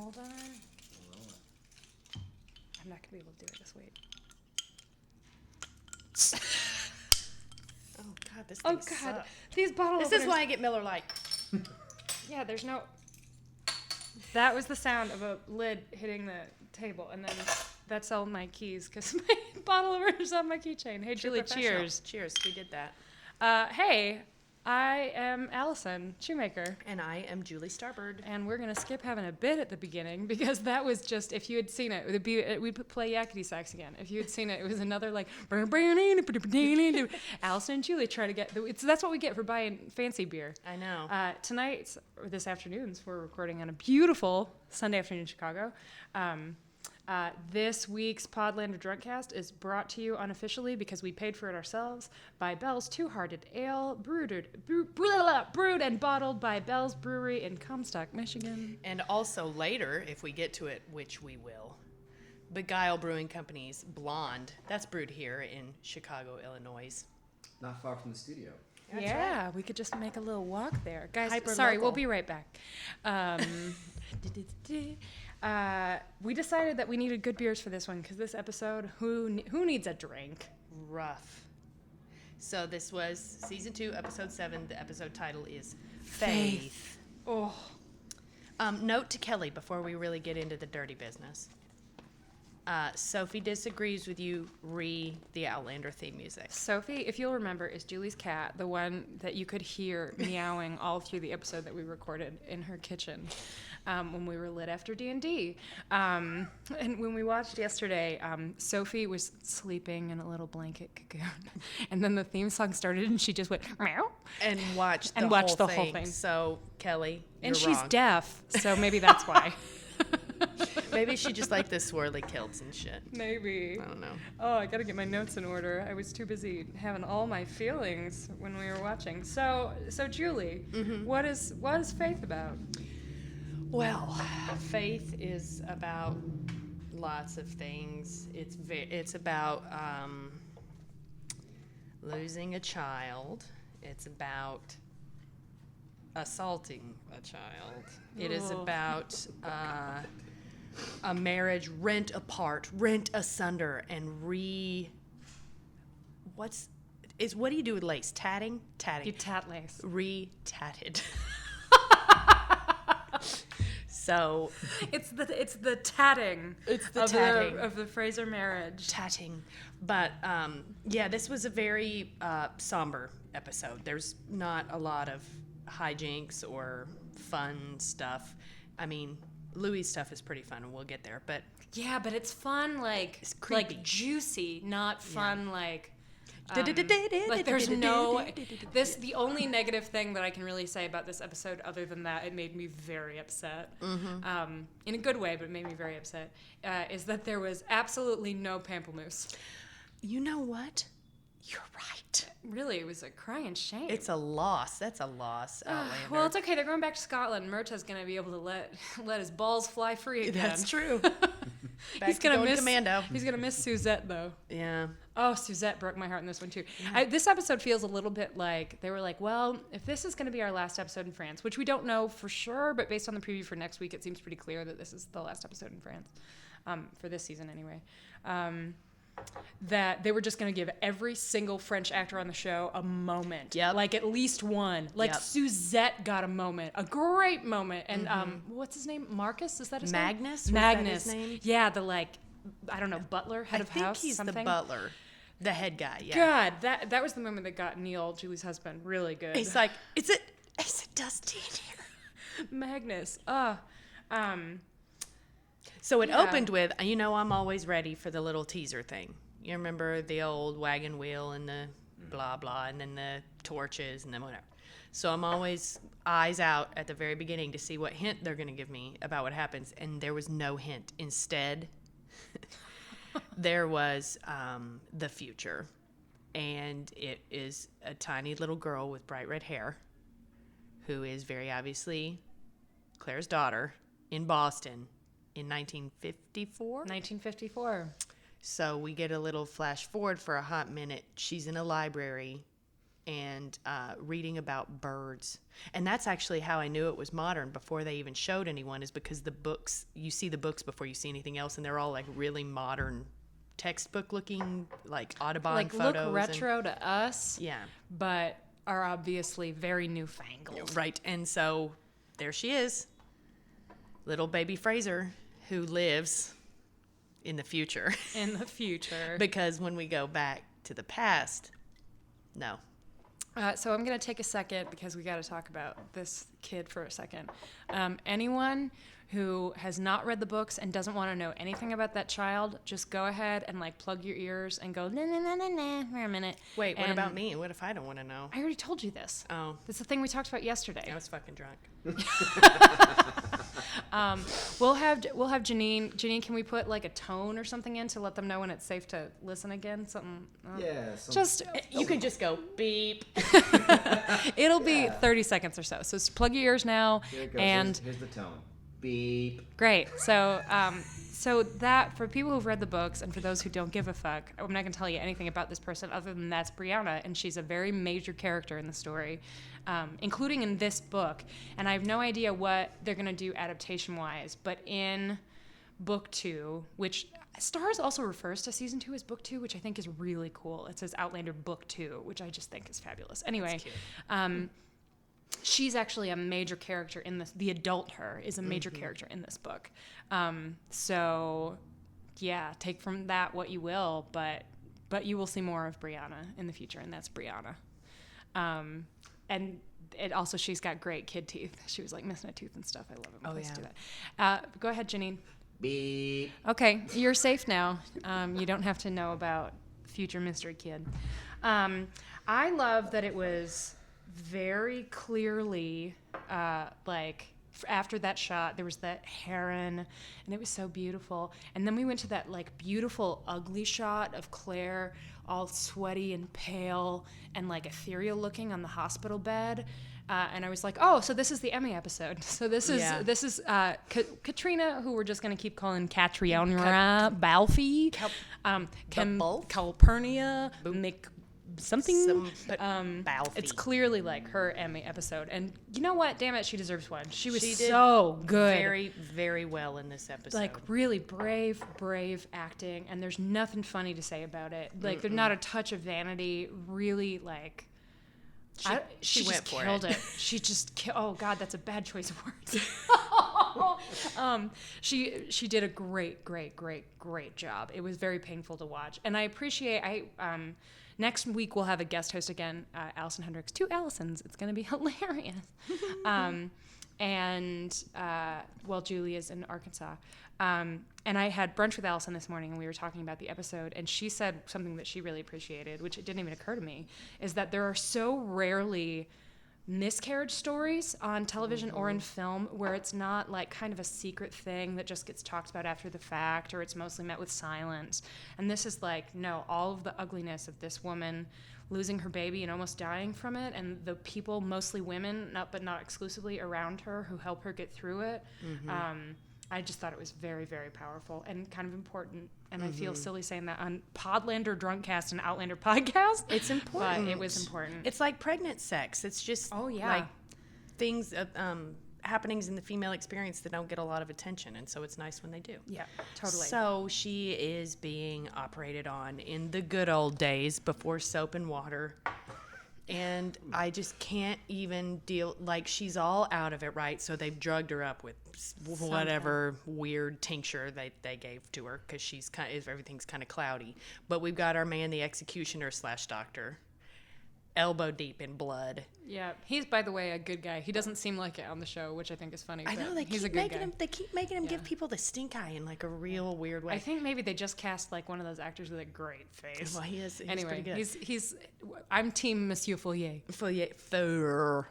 Hold on. I'm not going to be able to do it this way. Oh, God, this thing sucks. These bottle This openers. is why I get Miller Lite. Yeah, there's no... That was the sound of a lid hitting the table, and then that's all my keys, because my bottle opener's on my keychain. Hey, Julie, cheers. Cheers, we did that. Hey, I am Allison Shoemaker. And I am Julie Starbird. And we're going to skip having a bit at the beginning, because that was just, if you had seen it, we'd play Yakety Sax again. If you had seen it, it was another like, Allison and Julie try to get, that's what we get for buying fancy beer. I know. Tonight, or this afternoon's, we're recording on a beautiful Sunday afternoon in Chicago. This week's Podlander Drunkcast is brought to you unofficially, because we paid for it ourselves, by Bell's Two-Hearted Ale, brewed and bottled by Bell's Brewery in Comstock, Michigan. And also later, if we get to it, which we will, Beguile Brewing Company's Blonde. That's brewed here in Chicago, Illinois. Not far from the studio. That's yeah, right. we could just make a little walk there. Guys, Hyper sorry, local. we'll be right back. We decided that we needed good beers for this one, because this episode, who needs a drink? Rough. So this was season 2, episode 7. The episode title is Faith. Oh, Note to Kelly before we really get into the dirty business. Sophie disagrees with you. The Outlander theme music. Sophie, if you'll remember, is Julie's cat, the one that you could hear meowing all through the episode that we recorded in her kitchen when we were lit after D&D. And when we watched yesterday, Sophie was sleeping in a little blanket cocoon. And then the theme song started and she just went meow. And watched And the, watched whole, the thing. whole thing. So, Kelly, And you're she's wrong. deaf, so maybe that's why. Maybe she just liked the swirly kilts and shit. Maybe. I don't know. Oh, I gotta get my notes in order. I was too busy having all my feelings when we were watching. So Julie, what is Faith about? Well, faith is about lots of things. It's about losing a child. It's about assaulting a child. It is about a marriage rent apart, rent asunder, and what do you do with lace? Tatting? Tatting. You tat lace. Re-tatted. So It's the tatting. It's the of tatting. of the Fraser marriage. tatting. But yeah, this was a very somber episode. There's not a lot of hijinks or fun stuff. I mean, Louis' stuff is pretty fun, and we'll get there. But Yeah, but it's fun, It's creepy. like juicy, not fun like. Like Like there's no the only negative thing that I can really say about this episode, other than that it made me very upset, in a good way, but it made me very upset, is that there was absolutely no pamplemousse. You know what? You're right. Really, it was a crying shame. It's a loss. That's a loss, Outlander. Well, it's okay. They're going back to Scotland. Murtaugh's going to be able to let his balls fly free again. That's true. He's going to miss commando. He's going to miss Suzette though. Yeah. Oh, Suzette broke my heart in this one too. This episode feels a little bit like they were like, well, if this is going to be our last episode in France, which we don't know for sure, but based on the preview for next week, it seems pretty clear that this is the last episode in France, for this season anyway. That they were just going to give every single French actor on the show a moment. Yep. Like at least one. Like Yep. Suzette got a moment, a great moment. And what's his name? Marcus? Is that his Magnus? name? Was that Magnus. his name? Yeah, the I don't know, butler, head of I think house, he's something. the butler. The head guy, yeah. God, that was the moment that got Neil, Julie's husband, really good. He's like, is it dusty in here? Magnus. So it Yeah. opened with, I'm always ready for the little teaser thing. You remember the old wagon wheel and the blah, blah, and then the torches and then whatever. So I'm always eyes out at the very beginning to see what hint they're going to give me about what happens. And there was no hint. Instead, there was the future. And it is a tiny little girl with bright red hair who is very obviously Claire's daughter in Boston in 1954. 1954. So we get a little flash forward for a hot minute. She's in a library and reading about birds. And that's actually how I knew it was modern before they even showed anyone, is because the books, you see the books before you see anything else, and they're all like really modern textbook looking, like Audubon Like photos. look retro to us, Yeah. but are obviously very newfangled. Right. And so there she is, little baby Fraser, who lives in the future. In the future. Because when we go back to the past, no. So I'm going to take a second because we got to talk about this kid for a second. Anyone who has not read the books and doesn't want to know anything about that child, just go ahead and like plug your ears and go, nah, nah, nah, nah, nah, for a minute. Wait, what And about me? What if I don't want to know? I already told you this. Oh, That's the thing we talked about yesterday. I was fucking drunk. We'll have Janine. Janine, can we put like a tone or something in to let them know when it's safe to listen again? Something. Yeah. Just You can just go beep. it'll be 30 seconds or so. So just plug your ears now. Here it goes. And Here's the tone. Beep. great. So so that for people who've read the books and for those who don't give a fuck, I'm not gonna tell you anything about this person other than that's Brianna, and she's a very major character in the story, including in this book. And I have no idea what they're gonna do adaptation-wise, but in book 2, which Stars also refers to season 2 as book 2, which I think is really cool. It says Outlander book 2, which I just think is fabulous. Anyway, she's actually a major character in this. The adult her is a major character in this book. So, yeah, take from that what you will, but you will see more of Brianna in the future, and that's Brianna. And it also, she's got great kid teeth. She was like missing a tooth and stuff. I love it when kids do that. Go ahead, Janine. Beep. Okay, you're safe now. You don't have to know about future mystery kid. I love that it was very clearly after that shot there was that heron and it was so beautiful, and then we went to that like beautiful ugly shot of Claire all sweaty and pale and like ethereal looking on the hospital bed, and I was like, oh, so this is the Emmy episode. So this is Katrina, who we're just going to keep calling Catriona Balfi, Calpurnia something. It's clearly like her Emmy episode, and you know what? Damn it, she deserves one. She did so good, very, very well in this episode. Like really brave acting, and there's nothing funny to say about it. Like there's not a touch of vanity. Really, like she went just for killed it. She just oh god, that's a bad choice of words. She did a great job. It was very painful to watch, and I appreciate next week we'll have a guest host again, Allison Hendricks. 2 Allisons. It's going to be hilarious. Julie is in Arkansas. And I had brunch with Allison this morning, and we were talking about the episode, and she said something that she really appreciated, which it didn't even occur to me, is that there are so rarely miscarriage stories on television or in film where it's not like kind of a secret thing that just gets talked about after the fact, or it's mostly met with silence. And this is like, no, all of the ugliness of this woman losing her baby and almost dying from it, and the people, mostly women, but not exclusively, around her who help her get through it. I just thought it was very, very powerful and kind of important. And I feel silly saying that on Podlander, Drunkcast, and Outlander podcast. It's important. But it was important. It's like pregnant sex. It's just like things, happenings in the female experience that don't get a lot of attention. And so it's nice when they do. Yeah, totally. So she is being operated on in the good old days before soap and water. And I just can't even deal, like, she's all out of it, right? So they've drugged her up with whatever weird tincture they gave to her, because everything's kind of cloudy. But we've got our man, the executioner / doctor, elbow deep in blood. Yeah, he's, by the way, a good guy. He doesn't seem like it on the show, which I think is funny. I know, he's a good guy. They keep making him give people the stink eye in like a real weird way. I think maybe they just cast like one of those actors with a great face. Well, he's anyway, pretty good. He's I'm team Monsieur Fourier.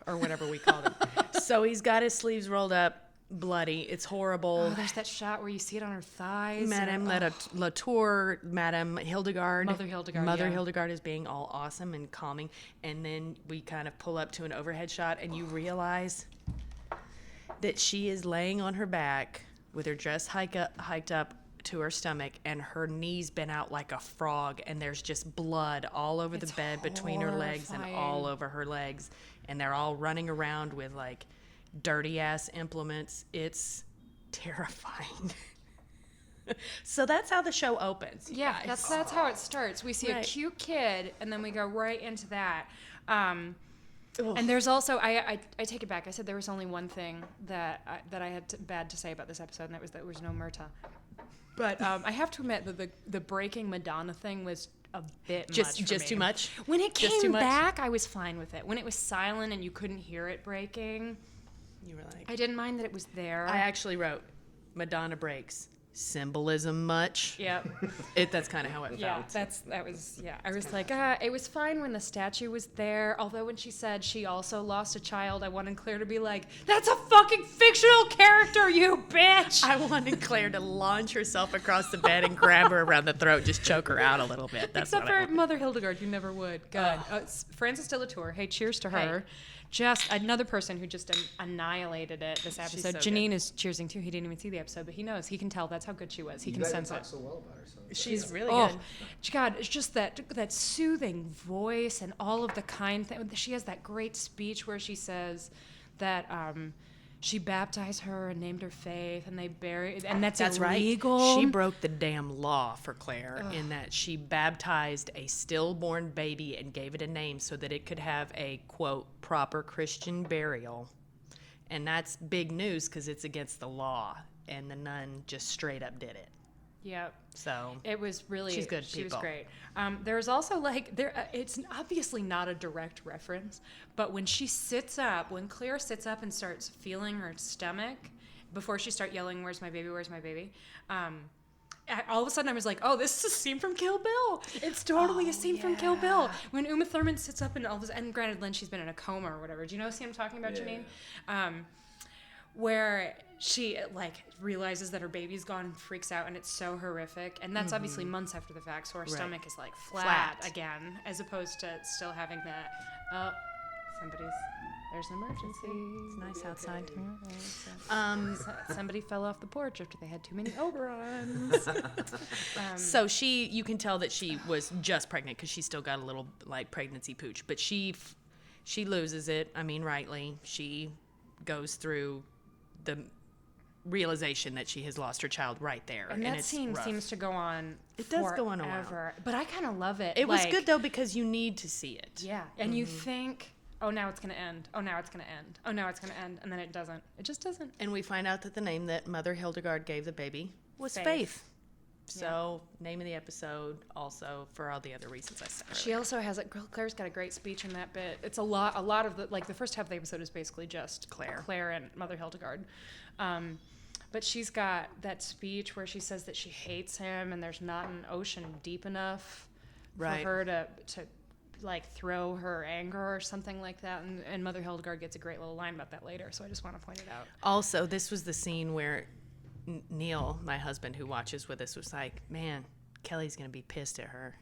Or whatever we call him. So he's got his sleeves rolled up, bloody. It's horrible. Oh, there's that shot where you see it on her thighs. Madame Latour, Madame Hildegard. Mother Hildegard. Mother Hildegard is being all awesome and calming. And then we kind of pull up to an overhead shot, and you realize that she is laying on her back with her dress hiked up, to her stomach, and her knees bent out like a frog, and there's just blood all over the bed between her legs and all over her legs, and they're all running around with like dirty ass implements. It's terrifying. So that's how the show opens. Yeah, guys. that's how it starts. We see a Right. cute kid, and then we go right into that. And there's also I take it back. I said there was only one thing that I had bad to say about this episode, and that was there was no Myrta. But I have to admit that the breaking Madonna thing was a bit Just much for me. too much. When it Just too came much? back, I was fine with it. When it was silent and you couldn't hear it breaking, You were like, I didn't mind that it was there. I actually wrote Madonna breaks. Symbolism much? Yep. That's kind of how it Yeah, felt. I was like, it was fine when the statue was there. Although when she said she also lost a child, I wanted Claire to be like, that's a fucking fictional character, you bitch. I wanted Claire to launch herself across the bed and grab her around the throat, just choke her out a little bit. That's Except what I for wanted. Mother Hildegard, you never would. God. Frances de la Tour, hey, cheers to her. Just another person who just annihilated it this episode. so Janine is cheersing too. He didn't even see the episode, but he knows. He can tell that's how good she was. He You can guys sense talk it. so well about her. So She's really Oh, good. God, it's just that soothing voice and all of the kind thing. She has that great speech where she says that she baptized her and named her Faith, and they buried, and that's illegal. Right. She broke the damn law for Claire in that she baptized a stillborn baby and gave it a name so that it could have a, quote, proper Christian burial. And that's big news because it's against the law, and the nun just straight up did it. Yep. So It was really. She's good She was people. great. There's also it's obviously not a direct reference, but when Claire sits up and starts feeling her stomach before she starts yelling, "Where's my baby? Where's my baby?" All of a sudden I was like, "Oh, this is a scene from Kill Bill. It's totally a scene from Kill Bill." When Uma Thurman sits up and and granted, Lynn, she's been in a coma or whatever. Do you know the scene I'm talking about, Janine? Where she realizes that her baby's gone and freaks out, and it's so horrific, and that's obviously months after the fact, so her stomach is like flat again, as opposed to still having that there's an emergency. it's nice outside. Somebody fell off the porch after they had too many Oberons. So you can tell that she was just pregnant because she's still got a little like pregnancy pooch, but she loses it. I mean, rightly, she goes through the realization that she has lost her child right there, And that it's scene rough. seems to go on. It does go on a while. forever. But I kind of love it. It was good though because you need to see it. Yeah, and you think, oh, now it's gonna end. Oh, now it's gonna end. Oh, now it's gonna end, and then it doesn't. It just doesn't. And we find out that the name that Mother Hildegard gave the baby was Faith. Faith. So, name of the episode, also for all the other reasons I said earlier. She also has Claire's got a great speech in that bit. It's a lot of the first half of the episode is basically just Claire and Mother Hildegard. But she's got that speech where she says that she hates him and there's not an ocean deep enough for her to throw her anger or something like that. And Mother Hildegard gets a great little line about that later, so I just want to point it out. Also, this was the scene where Neil, my husband who watches with us, was like, man, Kelly's going to be pissed at her.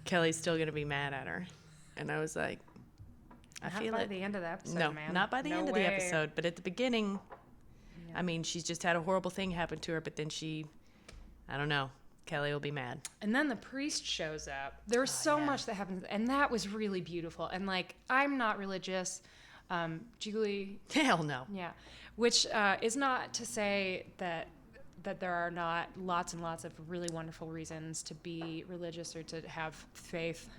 Kelly's still going to be mad at her. And I was like, I Not feel by it. the end of the episode, No, man. not by the No end of way. the episode, but at the beginning. I mean, she's just had a horrible thing happen to her, but then I don't know. Kelly will be mad. And then the priest shows up. There was so much that happened, and that was really beautiful. And I'm not religious. Julie, Hell no. yeah, which is not to say that there are not lots and lots of really wonderful reasons to be religious or to have faith,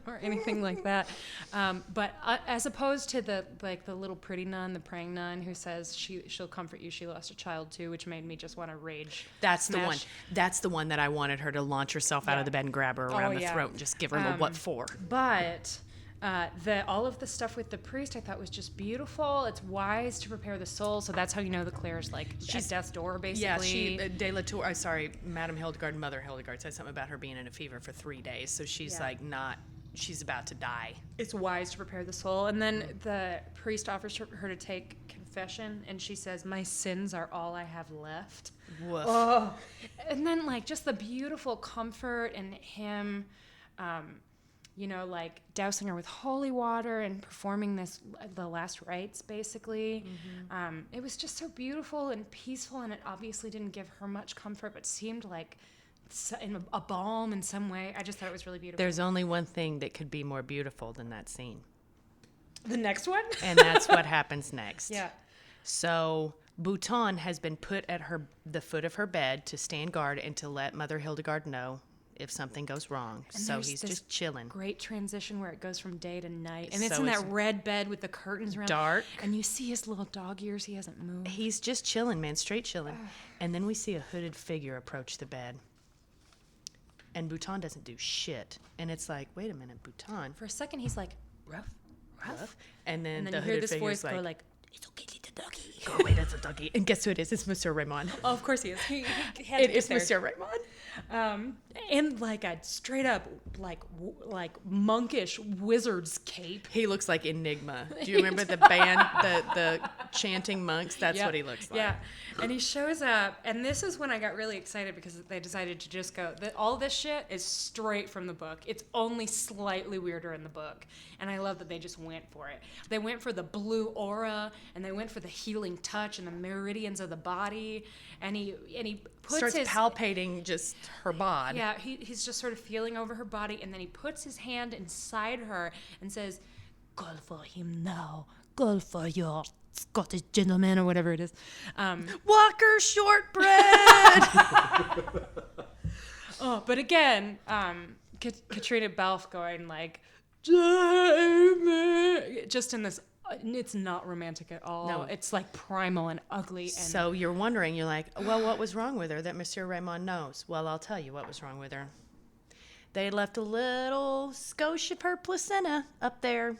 or anything like that. But as opposed to the little pretty nun, the praying nun who says she'll comfort you, she lost a child too, which made me just want to rage. That's the smash. one. That's the one that I wanted her to launch herself out of the bed and grab her around the throat and just give her a what for. But all of the stuff with the priest I thought was just beautiful. It's wise to prepare the soul, so that's how you know that Claire's she's at death's door, basically. Yeah, De La Tour, Madame Hildegard, Mother Hildegard said something about her being in a fever for 3 days, so she's she's about to die. It's wise to prepare the soul. And then the priest offers her to take confession, and she says, "My sins are all I have left." Woof. Oh. And then just the beautiful comfort and him like dousing her with holy water and performing the last rites, basically. It was just so beautiful and peaceful, and it obviously didn't give her much comfort, but seemed like a balm in some way. I just thought it was really beautiful. There's only one thing that could be more beautiful than that scene. The next one? And that's what happens next. Yeah. So Bhutan has been put at the foot of her bed to stand guard and to let Mother Hildegard know if something goes wrong. And so he's just chilling. Great transition where it goes from day to night. And it's So in it's that red bed with the curtains around. dark. And you see his little dog ears. He hasn't moved. He's just chilling, man, straight chilling. And then we see a hooded figure approach the bed. And Bhutan doesn't do shit. And it's like, wait a minute, Bhutan. For a second, he's like, ruff. And then, And then the you hear hooded this figure's voice go like, it's okay, little doggy. go away, that's a doggy. And guess who it is? It's Monsieur Raymond. Oh, of course he is. He had It to is get there. Monsieur Raymond. In like a straight up like monkish wizard's cape. He looks like Enigma. Do you remember the band, the chanting monks? That's Yep. what he looks like. Yeah, and he shows up, and this is when I got really excited because they decided to just go, all this shit is straight from the book. It's only slightly weirder in the book, and I love that they just went for it. They went for the blue aura, and they went for the healing touch and the meridians of the body, and he puts Starts his palpating just her bod. Yeah, he's just sort of feeling over her body, and then he puts his hand inside her and says, "Call for him now. Call for your Scottish gentleman," or whatever it is. Walker shortbread. But again, Katrina Balfe going like, "Jamie," just in this. It's not romantic at all. No. It's like primal and ugly. And So you're wondering, you're like, well, what was wrong with her that Monsieur Raymond knows? Well, I'll tell you what was wrong with her. They left a little skosh of her placenta up there,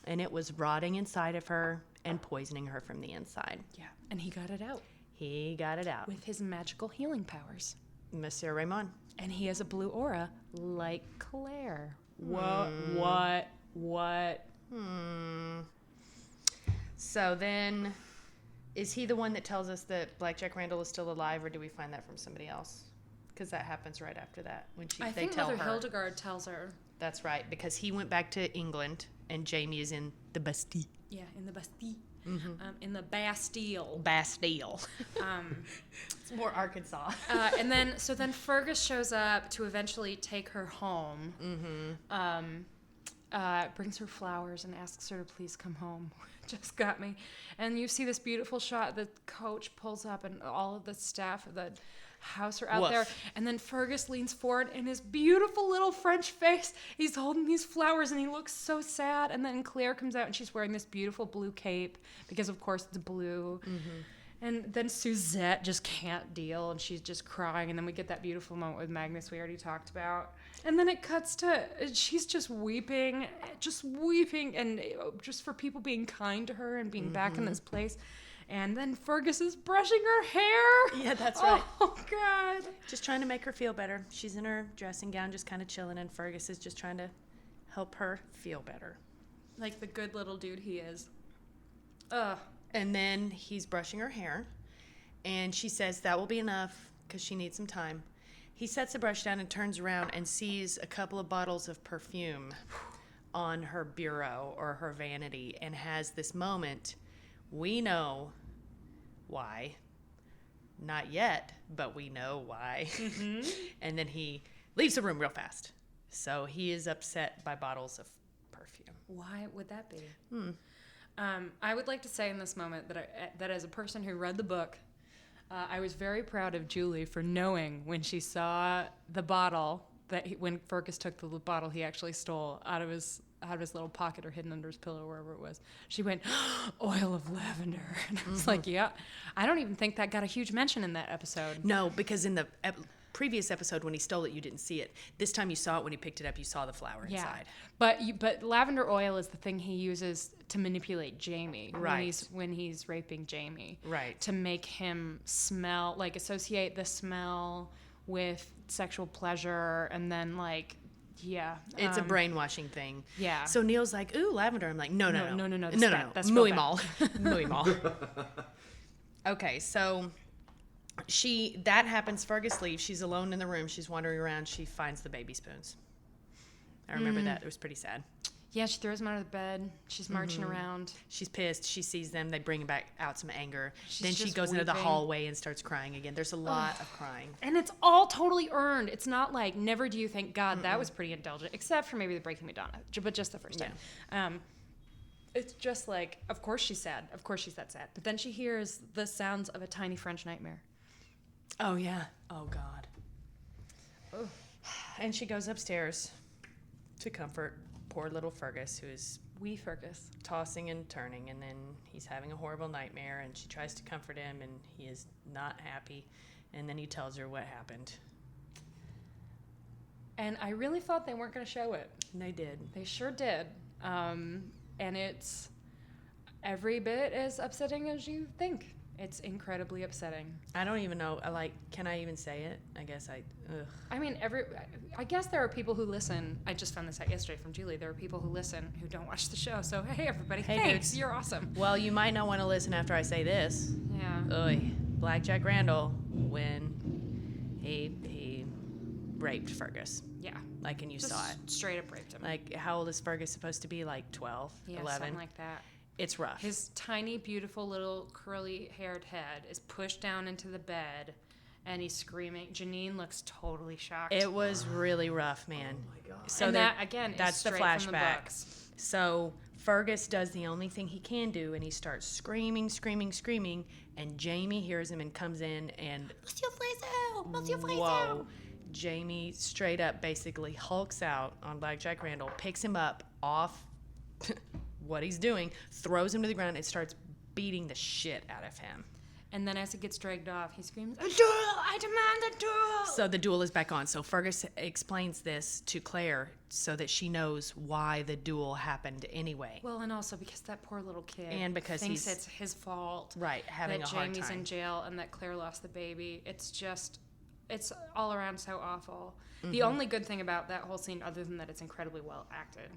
and it was rotting inside of her and poisoning her from the inside. yeah, and he got it out He got it out. with his magical healing powers. Monsieur Raymond. And he has a blue aura like Claire. What? So then, is he the one that tells us that Blackjack Randall is still alive, or do we find that from somebody else? Because that happens right after that when I they think tell Mother her. Hildegard tells her. That's right, because he went back to England, and Jamie is in the Bastille. Yeah, in the Bastille. In the Bastille. Bastille. It's more Arkansas. And then Fergus shows up to eventually take her home. Brings her flowers and asks her to please come home. Just got me. And you see this beautiful shot. The coach pulls up, and all of the staff of the house are out Woof. there. And then Fergus leans forward, and his beautiful little French face, he's holding these flowers, and he looks so sad. And then Claire comes out, and she's wearing this beautiful blue cape because, of course, it's blue. And then Suzette just can't deal, and she's just crying. And then we get that beautiful moment with Magnus we already talked about. And then it cuts to, she's just weeping, and just for people being kind to her and being back in this place. And then Fergus is brushing her hair. Yeah, that's right. Oh, God. Just trying to make her feel better. She's in her dressing gown, just kind of chilling, and Fergus is just trying to help her feel better. Like the good little dude he is. And then he's brushing her hair, and she says that will be enough because she needs some time. He sets the brush down and turns around and sees a couple of bottles of perfume on her bureau or her vanity and has this moment. We know why. Not yet, but we know why. And then he leaves the room real fast. So he is upset by bottles of perfume. Why would that be? I would like to say in this moment that as a person who read the book, I was very proud of Julie for knowing when she saw the bottle when Fergus took the bottle he actually stole out of his little pocket or hidden under his pillow, wherever it was. She went, oil of lavender. And I was like, yeah. I don't even think that got a huge mention in that episode. No, because in the previous episode when he stole it, you didn't see it. This time you saw it when he picked it up. You saw the flower inside. But lavender oil is the thing he uses to manipulate Jamie Right. when he's raping Jamie. Right. To make him smell, like associate the smell with sexual pleasure, and then like, yeah. It's a brainwashing thing. Yeah. So Neil's like, ooh, lavender. I'm like, no. That's Muy real mal. Muy mal. Okay, so that happens. Fergus leaves. She's alone in the room. She's wandering around. She finds the baby spoons. I remember that. It was pretty sad. Yeah, she throws him out of the bed. She's marching around. She's pissed. She sees them. They bring back out some anger. She's Then she just goes into the weeping. hallway and starts crying again. There's a lot of crying. And it's all totally earned. It's not like, never do you think, God, that was pretty indulgent, except for maybe the Breaking Madonna, but just the first time. It's just like, of course she's sad. Of course she's that sad. But then she hears the sounds of a tiny French nightmare. Oh, yeah. Oh, God. Ugh. And she goes upstairs to comfort poor little Fergus, who's Wee Fergus. tossing and turning, and then he's having a horrible nightmare, and she tries to comfort him, and he is not happy, and then he tells her what happened. And I really thought they weren't going to show it. And they did. They sure did. And it's every bit as upsetting as you think. It's incredibly upsetting. I don't even know. Can I even say it? I guess ugh. I mean, I guess there are people who listen. I just found this out yesterday from Julie. There are people who listen who don't watch the show. So, hey, everybody. Hey, thanks. dudes. You're awesome. Well, you might not want to listen after I say this. Yeah. Oy. Blackjack Randall, when he raped Fergus. Yeah. And you Just saw it. straight up raped him. How old is Fergus supposed to be? 12, yeah, 11? something like that. It's rough. His tiny, beautiful little curly-haired head is pushed down into the bed, and he's screaming. Janine looks totally shocked. It was really rough, man. Oh my God. So and there- that, again, that's is the straight from the flashback. books. So Fergus does the only thing he can do, and he starts screaming, and Jamie hears him and comes in and whoa. Jamie straight up basically hulks out on Blackjack Randall, picks him up off what he's doing, throws him to the ground, and starts beating the shit out of him. And then as he gets dragged off, he screams, "A duel! I demand a duel!" So the duel is back on. So Fergus explains this to Claire so that she knows why the duel happened anyway. Well, and also because that poor little kid And because thinks he's- it's his fault. Right, having that a hard Jamie's time. in jail and that Claire lost the baby. It's all around so awful. The only good thing about that whole scene, other than that it's incredibly well acted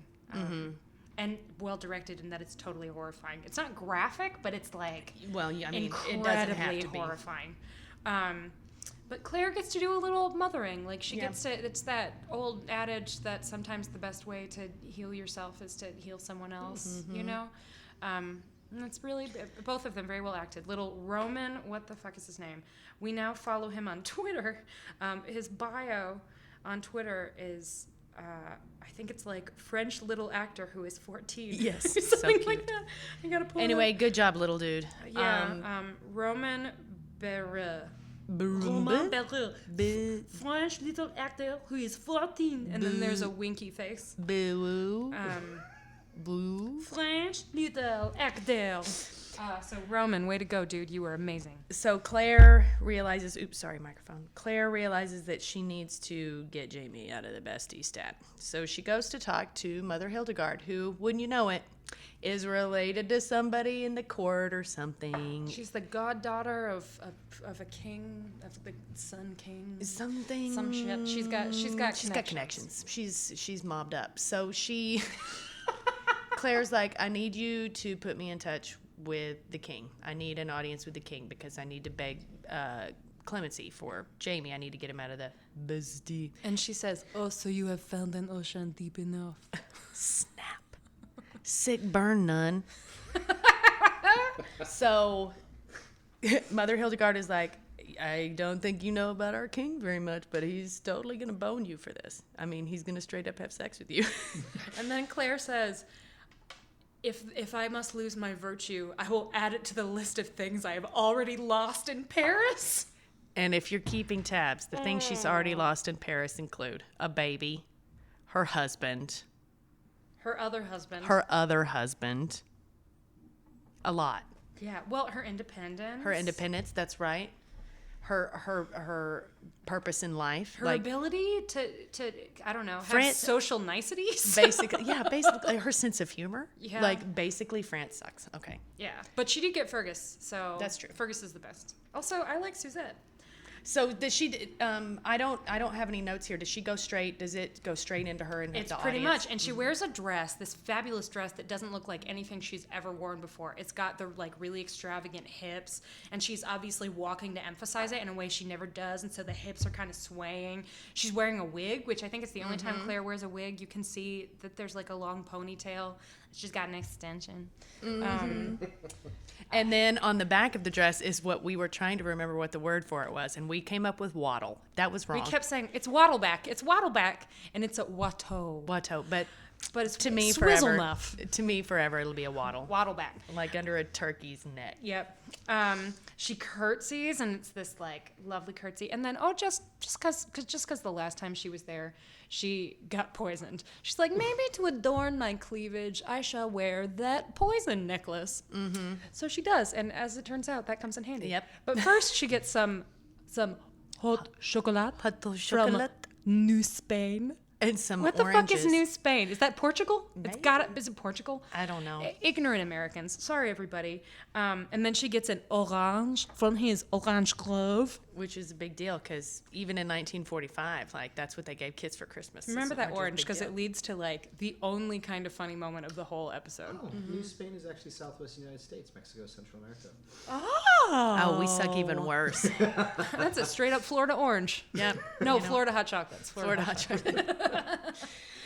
and well directed, and that it's totally horrifying. It's not graphic, but it's Well, yeah, I mean, incredibly it doesn't have to be. horrifying. But Claire gets to do a little mothering. She gets to. It's that old adage that sometimes the best way to heal yourself is to heal someone else. You know. And it's really both of them very well acted. Little Roman, what the fuck is his name? We now follow him on Twitter. His bio on Twitter is. I think it's French little actor who is 14. Yes, something so like cute. that. I gotta pull it Anyway, up. good job, little dude. Yeah, Roman Berre. Roman Berre. French little actor who is 14. And then there's a winky face. Boo. Um, French little actor. So Roman, way to go, dude. You were amazing. So Claire realizes, microphone. Claire realizes that she needs to get Jamie out of the bestie stat. So she goes to talk to Mother Hildegard, who, wouldn't you know it, is related to somebody in the court or something. She's the goddaughter of a king, of the Sun King. Something. Some shit. She's got connections. She's mobbed up. So she Claire's like, I need you to put me in touch with the king. I need an audience with the king because I need to beg clemency for Jamie. I need to get him out of the bestie. And she says, "Oh, so you have found an ocean deep enough." Snap. Sick burn, nun. So Mother Hildegard is like, I don't think you know about our king very much, but he's totally going to bone you for this. I mean, he's going to straight up have sex with you. And then Claire says, if I must lose my virtue, I will add it to the list of things I have already lost in Paris. And if you're keeping tabs, the things she's already lost in Paris include a baby, her husband, Her other husband. her other husband, a lot. Yeah, well, her independence. Her independence, that's right. Her purpose in life. Her ability to I don't know, have France- social niceties. Basically, her sense of humor. Yeah. Basically, France sucks. Okay. Yeah, but she did get Fergus, so That's true. Fergus is the best. Also, I like Suzette. So does she? I don't have any notes here. Does she go straight? Does it go straight into her and It's the pretty audience? much, and she wears a dress, this fabulous dress that doesn't look like anything she's ever worn before. It's got the like really extravagant hips, and she's obviously walking to emphasize it in a way she never does, and so the hips are kind of swaying. She's wearing a wig, which I think is the only time Claire wears a wig. You can see that there's like a long ponytail. She's got an extension. And then on the back of the dress is what we were trying to remember what the word for it was, and we came up with waddle. That was wrong. We kept saying it's waddleback, and it's a watteau. Watteau, but It's to me swizzle forever. enough. To me forever, it'll be a waddle, Waddleback. like under a turkey's neck. Yep. She curtsies, and it's this like lovely curtsy. And then, just because the last time she was there, she got poisoned. She's like, maybe to adorn my cleavage, I shall wear that poison necklace. Mm-hmm. So she does, and as it turns out, that comes in handy. Yep. But first, she gets some hot chocolate Hot from chocolate New Spain. and some What the oranges. fuck is New Spain? Is that Portugal? Maybe. Is it Portugal? I don't know. Ignorant Americans. Sorry, everybody. And then she gets an orange from his orange grove. Which is a big deal because even in 1945, like that's what they gave kids for Christmas. Remember that orange because because it leads to like the only kind of funny moment of the whole episode. Oh, New Spain is actually Southwest United States, Mexico, Central America. Oh, we suck even worse. That's a straight up Florida orange. Yep. No, You know. Florida hot chocolates. Florida hot chocolate.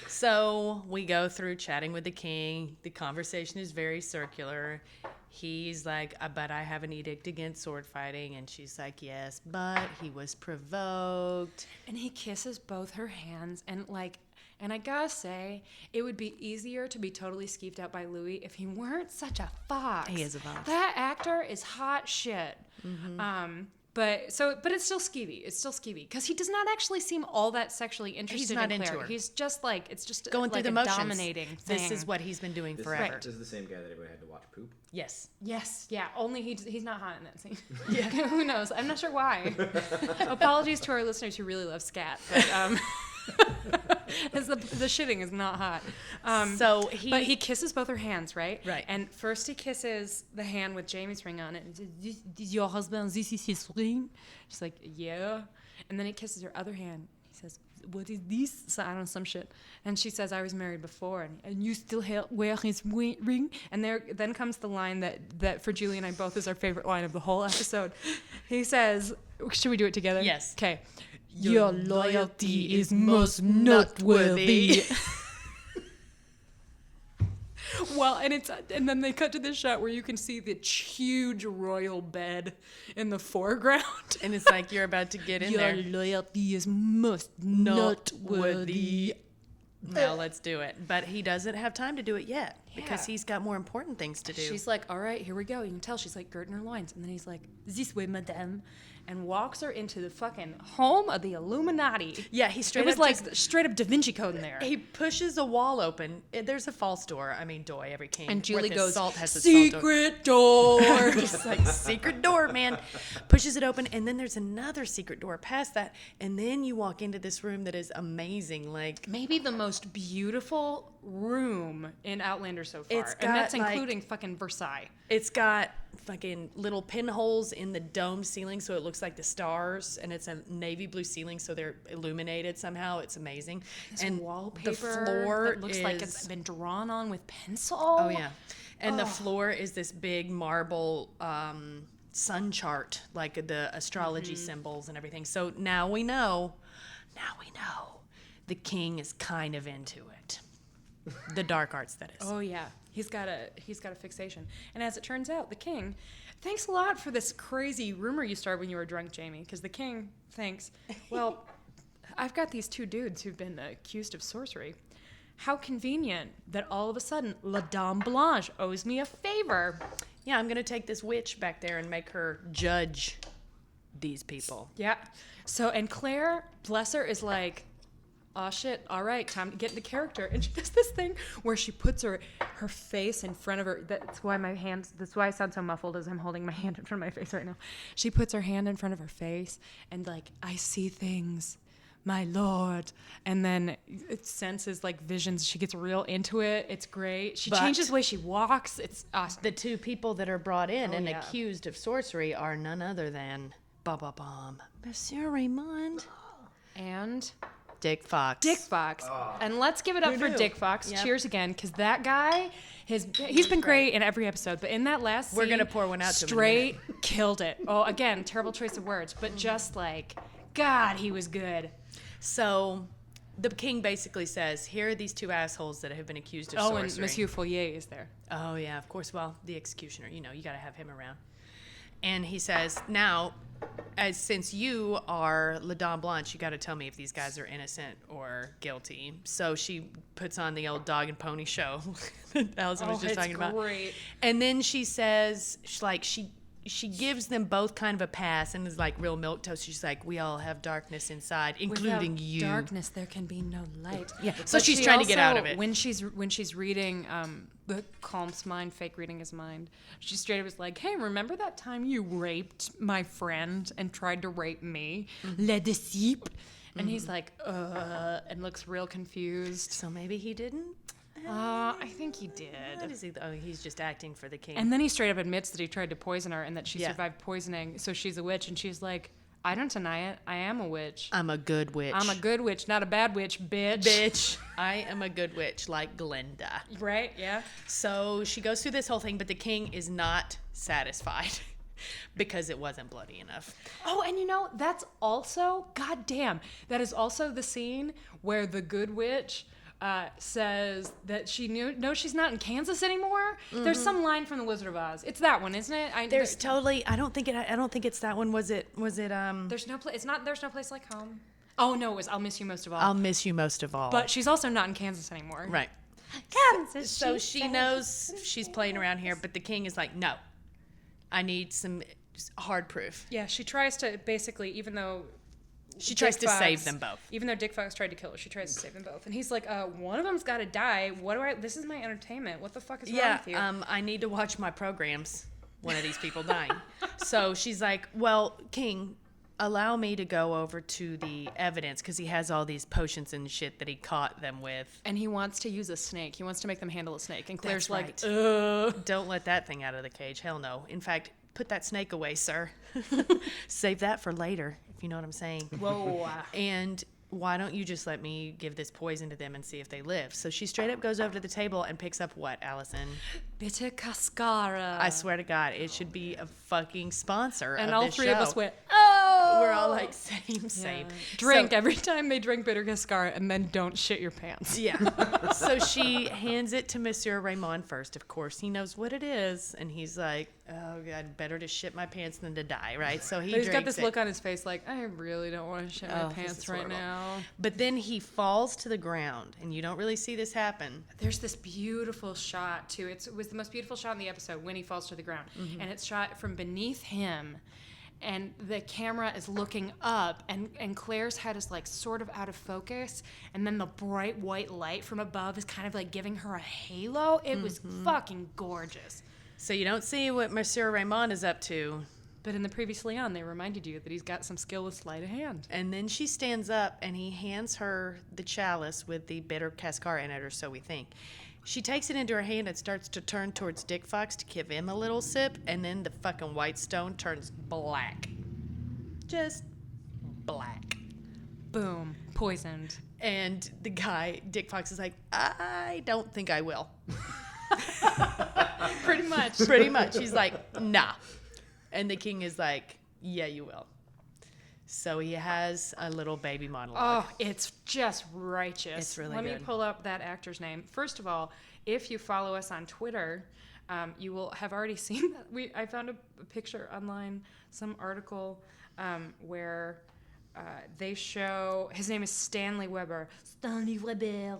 So we go through chatting with the king. The conversation is very circular. He's like, but I have an edict against sword fighting. And she's like, yes, but he was provoked. And he kisses both her hands and I gotta say, it would be easier to be totally skeeved out by Louis if he weren't such a fox. He is a fox. That actor is hot shit. But it's still skeevy. It's still skeevy because he does not actually seem all that sexually interested not in Claire. into her. He's just like it's just Going like through the a motions. dominating thing. This is what he's been doing This, forever. Right. this is the same guy that everybody had to watch poop. Yes. Yes, yeah. Only he's not hot in that scene. Yeah. Who knows? I'm not sure why. Apologies to our listeners who really love scat, but the shitting is not hot. But he kisses both her hands, right? Right. And first he kisses the hand with Jamie's ring on it. And he says, this is your husband. This is his ring. She's like, yeah. And then he kisses her other hand. He says, what is this? So, I don't know, some shit. And she says, I was married before. And you still wear his ring? And then comes the line that for Julie and I both is our favorite line of the whole episode. He says, should we do it together? Yes. Okay. Your loyalty is most noteworthy. Well, and then they cut to this shot where you can see the huge royal bed in the foreground. And it's like you're about to get in Your there. loyalty is most noteworthy. Now let's do it. But he doesn't have time to do it yet because Yeah. he's got more important things to do. She's like, all right, here we go. You can tell she's like girding her loins. And then he's like, this way, madame. And walks her into the fucking home of the Illuminati. Yeah, he straight It was up like just- straight up Da Vinci Code in there. He pushes a wall open. There's a false door. I mean, doy, every king. And Julie worth his goes, salt has a salt door. secret door. Just like secret door, man. Pushes it open, and then there's another secret door past that, and then you walk into this room that is amazing. Like Maybe the most beautiful room in Outlander so far. It's And that's got, like- including fucking Versailles. it's got fucking little pinholes in the dome ceiling, so it looks like the stars, and it's a navy blue ceiling, so they're illuminated somehow. It's amazing. And wallpaper the floor that looks like is- it's been drawn on with pencil. Oh yeah, and the floor is this big marble sun chart, like the astrology symbols and everything. So now we know. The king is kind of into it. The dark arts, that is. Oh yeah, he's got a fixation. And as it turns out, the king, thanks a lot for this crazy rumor you started when you were drunk, Jamie. Because the king thinks, well, I've got these two dudes who've been accused of sorcery. How convenient that all of a sudden La Dame Blanche owes me a favor. Yeah, I'm gonna take this witch back there and make her judge these people. Yeah. So, and Claire, bless her, is like, oh shit, all right, time to get into character. And she does this thing where she puts her face in front of her. That's why I sound so muffled as I'm holding my hand in front of my face right now. She puts her hand in front of her face and like, I see things, my lord. And then it senses like visions. She gets real into it. It's great. She But- changes the way she walks. It's awesome. The two people that are brought in and yeah. accused of sorcery are none other than Ba-ba-bum. Monsieur Raymond. And Dick Fox. Dick Fox. And let's give it up for Who knew? Dick Fox. Yep. Cheers again, because that guy, he's been great in every episode, but in that last scene, We're gonna pour one out to him in a straight killed it. Oh, again, terrible choice of words, but just like, God, he was good. So the king basically says, here are these two assholes that have been accused of sorcery. And Monsieur Follier is there. Oh, yeah, of course. Well, the executioner, you got to have him around. And he says, now, since you are La Dame Blanche, you got to tell me if these guys are innocent or guilty. So she puts on the old dog and pony show that Allison was just talking about. Great. And then she says, she gives them both kind of a pass and is like real milquetoast. She's like, we all have darkness inside, including Without you. darkness, there can be no light. Yeah. So But she's she trying to get out also, of it. When she's reading the Calm's mind, fake reading his mind, she straight up was like, hey, remember that time you raped my friend and tried to rape me? Le disciple. And he's like, and looks real confused. So maybe he didn't? I think he did. What is he? Oh, he's just acting for the king. And then he straight up admits that he tried to poison her and that she Yeah. survived poisoning, so she's a witch. And she's like, I don't deny it. I am a witch. I'm a good witch. I'm a good witch, not a bad witch, bitch. bitch. I am a good witch, like Glenda. Right? Yeah. So she goes through this whole thing, but the king is not satisfied because it wasn't bloody enough. Oh, and that's also, goddamn, that is also the scene where the good witch says that she knows she's not in Kansas anymore. There's some line from The Wizard of Oz. It's that one, isn't it? I don't think it's that one. Was it There's no place. It's not. There's no place like home. Oh no, it was I'll miss you most of all. I'll miss you most of all. But she's also not in Kansas anymore. Right. Kansas. So she knows she's playing around here, but the king is like, no, I need some hard proof. Yeah, she tries to basically, even though She tries to save them both. Even though Dick Fox tried to kill her, she tries to save them both. And he's like, one of them's got to die. This is my entertainment. What the fuck is wrong with you? I need to watch my programs. One of these people dying. So she's like, well, king, allow me to go over to the evidence because he has all these potions and shit that he caught them with. And he wants to use a snake. He wants to make them handle a snake. And Claire's That's like, right. Don't let that thing out of the cage. Hell no. In fact, put that snake away, sir. Save that for later, if you know what I'm saying. whoa. And why don't you just let me give this poison to them and see if they live? So she straight up goes over to the table and picks up what, Allison? Bitter cascara. I swear to God, it should be a fucking sponsor And of all this three show. of us went, oh! We're all like, same. Drink So- every time they drink bitter cascara and then don't shit your pants. Yeah. So she hands it to Monsieur Raymond first. Of course, he knows what it is. And he's like, oh, God, better to shit my pants than to die, right? So he But he's got drinks this it. look on his face like, I really don't want to shit my Oh, this pants is right horrible. now. But then he falls to the ground. And you don't really see this happen. There's this beautiful shot, too. It was the most beautiful shot in the episode when he falls to the ground. Mm-hmm. And it's shot from beneath him. And the camera is looking up, and Claire's head is like sort of out of focus, and then the bright white light from above is kind of like giving her a halo. It was fucking gorgeous. So you don't see what Monsieur Raymond is up to. But in the previously on, they reminded you that he's got some skill with sleight of hand. And then she stands up and he hands her the chalice with the bitter cascara in it, or so we think. She takes it into her hand and starts to turn towards Dick Fox to give him a little sip, and then the fucking white stone turns black. Just black. Boom. Poisoned. And the guy, Dick Fox, is like, I don't think I will. Pretty much. Pretty much. He's like, nah. And the king is like, yeah, you will. So he has a little baby monologue. Oh, it's just righteous. It's really Let me good. pull up that actor's name. First of all, if you follow us on Twitter, you will have already seen that. I found a picture online, some article where they show his name is Stanley Weber. Stanley Weber.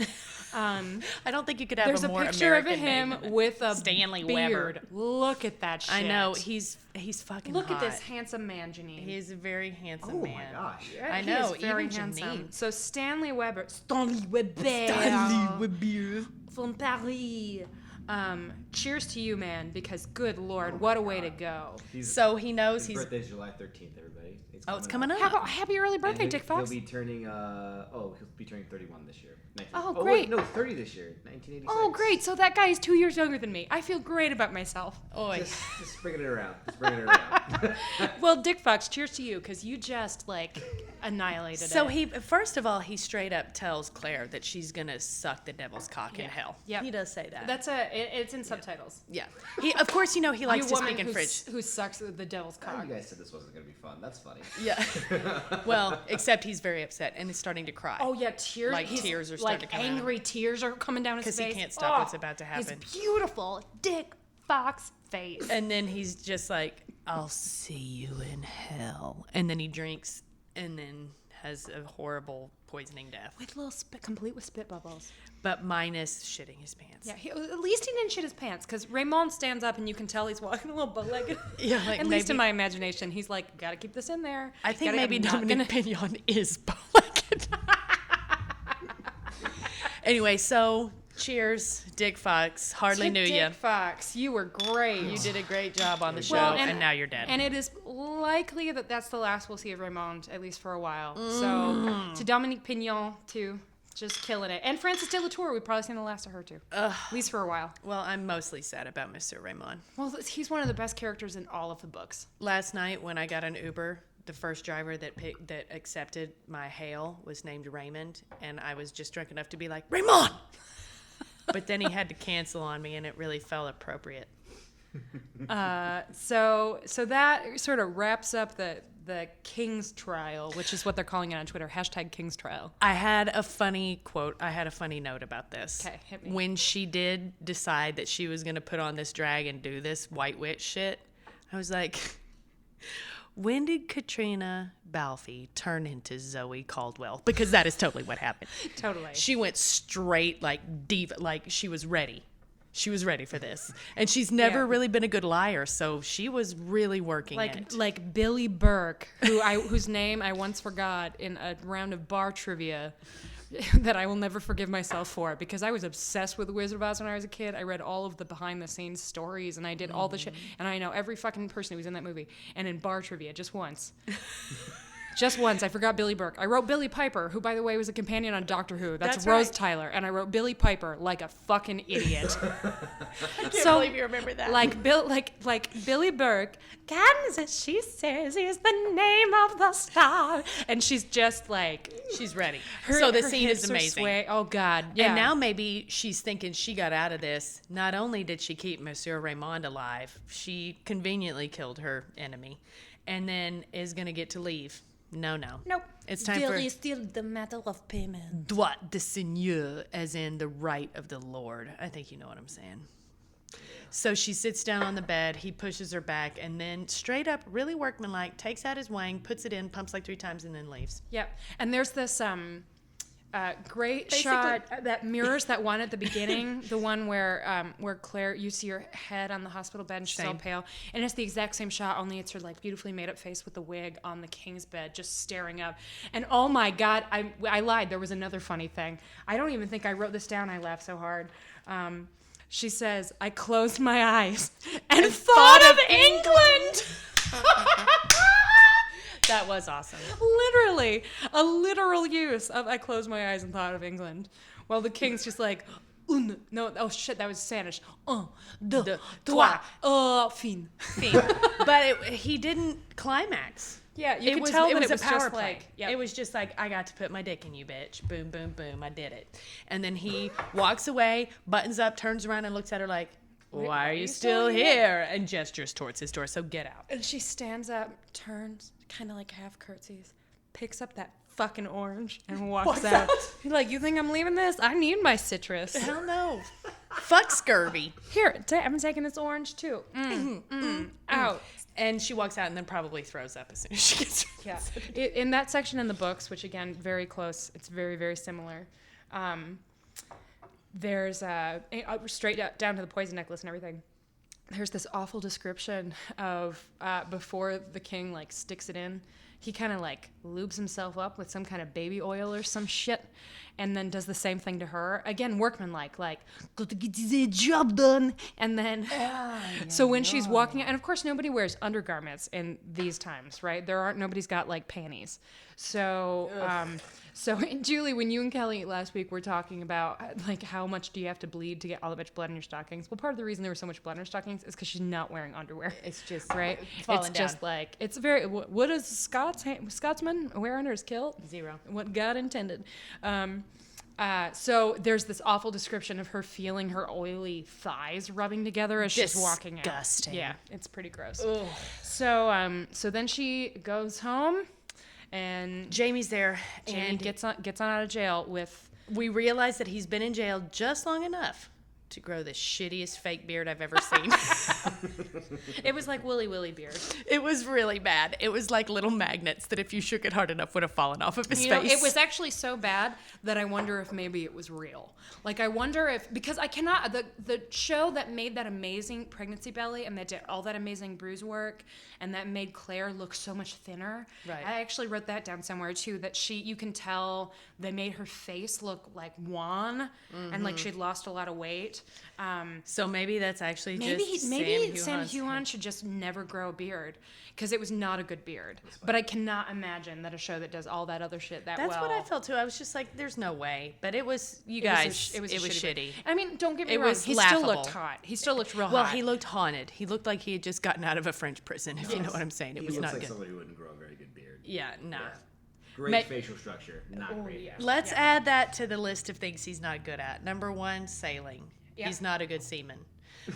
I don't think you could have There's a a more picture American of him name. with a Stanley beard. Weber. Look at that shit. I know. He's fucking Look hot. at this handsome man, Janine. He's a very handsome Oh man. my gosh. I He know, is very even handsome. Janine. So Stanley Weber. Stanley Weber. Weber. From Paris. cheers to you, man, because good Lord, what a way to go. So he knows His birthday's July 13th, everybody. It's coming up. How about happy early birthday, And Dick Fox? He'll be turning 31 this year. Oh, Wait, great. no, 30 this year. 1986. Oh, great. So that guy is 2 years younger than me. I feel great about myself. Oy. Just bringing it around. Just bringing it around. Well, Dick Fox, cheers to you, because you just, like, annihilated it. So he, first of all, he straight up tells Claire that she's gonna suck the devil's cock in hell. Yep. He does say that. It's in subtitles. Yeah. He, of course, he likes You to woman speak in French. who sucks the devil's Oh, cock. you guys said this wasn't going to be fun. That's funny. Yeah. Well, except he's very upset and is starting to cry. Oh yeah, tears. Like, tears are starting to come out. angry tears are coming down his 'Cause he face. can't stop what's about to happen. His beautiful Dick Fox face. And then he's just like, I'll see you in hell. And then he drinks and then has a horrible poisoning death. With little complete with spit bubbles. But minus shitting his pants. Yeah, at least he didn't shit his pants, because Raymond stands up and you can tell he's walking a little bow-legged. Yeah, like at least in maybe- my imagination, he's like, gotta keep this in there. I think Gotta- maybe I'm not Dominic gonna- Pignon is bow-legged. Anyway, so cheers, Dick Fox. Hardly To knew Dick you. Fox, you were great. You did a great job on the show, Well, and now you're dead. And it is likely that that's the last we'll see of Raymond, at least for a while. So, to Dominique Pignon, too, just killing it. And Frances de la Tour, we've probably seen the last of her, too. At least for a while. Well, I'm mostly sad about Monsieur Raymond. Well, he's one of the best characters in all of the books. Last night when I got an Uber, the first driver that accepted my hail was named Raymond, and I was just drunk enough to be like, Raymond! But then he had to cancel on me, and it really felt appropriate. So that sort of wraps up the King's Trial, which is what they're calling it on Twitter, #King's Trial. I had a funny quote. I had a funny note about this. Okay, hit me. When she did decide that she was going to put on this drag and do this white witch shit, I was like, when did Katrina Balfe turn into Zoe Caldwell? Because that is totally what happened. Totally. She went straight like diva, like she was ready. She was ready for this. And she's never Yeah. really been a good liar, so she was really working it. Like Billy Burke, whose name I once forgot in a round of bar trivia that I will never forgive myself for, because I was obsessed with The Wizard of Oz when I was a kid. I read all of the behind the scenes stories and I did all the shit, and I know every fucking person who was in that movie. And in bar trivia, just once, I forgot Billy Burke. I wrote Billy Piper, who, by the way, was a companion on Doctor Who. That's Rose right. Tyler. And I wrote Billy Piper like a fucking idiot. I can't believe you remember that. Like Billy Burke, Kansas, she says, is the name of the star. And she's just like... She's ready. So the her scene is hips are amazing. Oh, God. Yeah. And now maybe she's thinking she got out of this. Not only did she keep Monsieur Raymond alive, she conveniently killed her enemy, and then is going to get to leave. No. Nope. It's time There for is still the matter of payment. droit de seigneur, as in the right of the Lord. I think you know what I'm saying. So she sits down on the bed, he pushes her back, and then straight up, really workmanlike, takes out his wang, puts it in, pumps like 3 times, and then leaves. Yep. And there's this great Basically- shot that mirrors that one at the beginning, the one where Claire, you see her head on the hospital bed and she's all Same. pale. And it's the exact same shot, only it's her like beautifully made up face with the wig on the king's bed, just staring up. And oh my God, I lied. There was another funny thing. I don't even think I wrote this down. I laughed so hard. She says, I closed my eyes and thought of England. That was awesome. Literally, a literal use of I closed my eyes and thought of England. While the king's just like, oh shit, that was Spanish. Deux, trois, fin. But he didn't climax. Yeah, you it could was, tell it that was it was a power just play. like, yep. It was just like, I got to put my dick in you, bitch. Boom, boom, boom. I did it. And then he walks away, buttons up, turns around, and looks at her like, why are you still here? And gestures towards his door. So get out. And she stands up, turns, kind of like half curtsies, picks up that fucking orange and walks out. You're like, you think I'm leaving this? I need my citrus. Hell no. Fuck scurvy. Here, I'm taking this orange too. Out. And she walks out and then probably throws up as soon as she gets Yeah. In that section in the books, which again, very close, it's very, very similar. There's straight down to the poison necklace and everything. There's this awful description of before the king like sticks it in. he kind of like lubes himself up with some kind of baby oil or some shit, and then does the same thing to her. Again, workmanlike, like, got to get the job done. And then, so when she's walking, and of course nobody wears undergarments in these times, right? Nobody's got like panties. So, so Julie, when you and Kelly last week were talking about like how much do you have to bleed to get all that much blood in your stockings? Well, part of the reason there was so much blood in her stockings is because she's not wearing underwear. It's just right. falling It's down. just like it's very. What does Scotsman wear under his kilt? 0. What God intended. So there's this awful description of her feeling her oily thighs rubbing together as she's walking out. Disgusting. Yeah, it's pretty gross. Ugh. So then she goes home, and Jamie's there, Jamie and gets on out of jail with. we realize that he's been in jail just long enough to grow the shittiest fake beard I've ever seen. It was like Willy beard. It was really bad. It was like little magnets that if you shook it hard enough would have fallen off of his You know, face. it was actually so bad that I wonder if maybe it was real. Like, I wonder if, because I cannot, the show that made that amazing pregnancy belly and that did all that amazing bruise work and that made Claire look so much thinner. Right. I actually wrote that down somewhere too, that you can tell they made her face look like wan and like she'd lost a lot of weight. So maybe that's actually Maybe just Sam Huon should just never grow a beard because it was not a good beard. But I cannot imagine that a show that does all that other shit That's well. what I felt too. I was just like, there's no way. But it was, you It was guys, it was shitty. beard. I mean, don't get me It wrong. was He laughable. still looked hot. He still looked real Well, hot. he looked haunted. He looked like he had just gotten out of a French prison, if you know what I'm saying. It He was looks not like good. somebody who wouldn't grow a very good beard. Yeah, no. Yeah. Great Ma- facial structure, not great. yeah. Let's add that to the list of things he's not good at. Number 1, sailing. Yeah. He's not a good seaman.